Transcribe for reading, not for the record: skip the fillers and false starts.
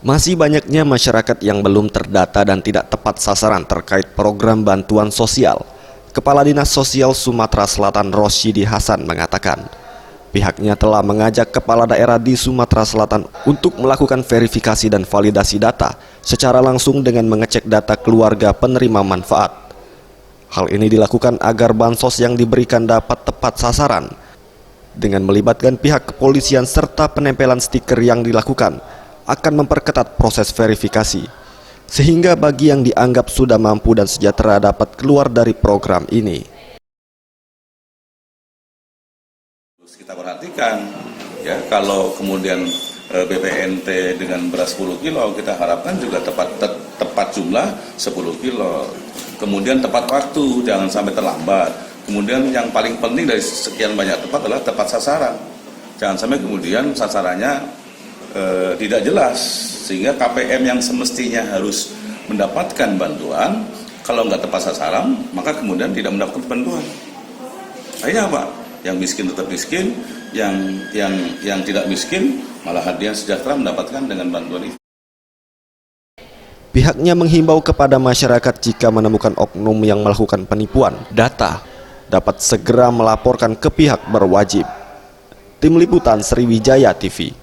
Masih banyaknya masyarakat yang belum terdata dan tidak tepat sasaran terkait program bantuan sosial. Kepala Dinas Sosial Sumatera Selatan Rosyidi Hasan mengatakan, pihaknya telah mengajak kepala daerah di Sumatera Selatan untuk melakukan verifikasi dan validasi data secara langsung dengan mengecek data keluarga penerima manfaat. Hal ini dilakukan agar bansos yang diberikan dapat tepat sasaran. Dengan melibatkan pihak kepolisian serta penempelan stiker yang dilakukan, akan memperketat proses verifikasi, sehingga bagi yang dianggap sudah mampu dan sejahtera dapat keluar dari program ini. Kita perhatikan, ya, kalau kemudian BPNT dengan beras 10 kilo, kita harapkan juga tepat jumlah 10 kilo. Kemudian tepat waktu, jangan sampai terlambat. Kemudian yang paling penting dari sekian banyak tepat adalah tepat sasaran. Jangan sampai kemudian sasarannya tidak jelas, sehingga KPM yang semestinya harus mendapatkan bantuan, kalau nggak tepat sasaran, maka kemudian tidak mendapatkan bantuan. Akhirnya apa? Yang miskin tetap miskin, yang tidak miskin malah hadiah sejahtera mendapatkan dengan bantuan itu. Pihaknya menghimbau kepada masyarakat jika menemukan oknum yang melakukan penipuan data, dapat segera melaporkan ke pihak berwajib. Tim Liputan Sriwijaya TV.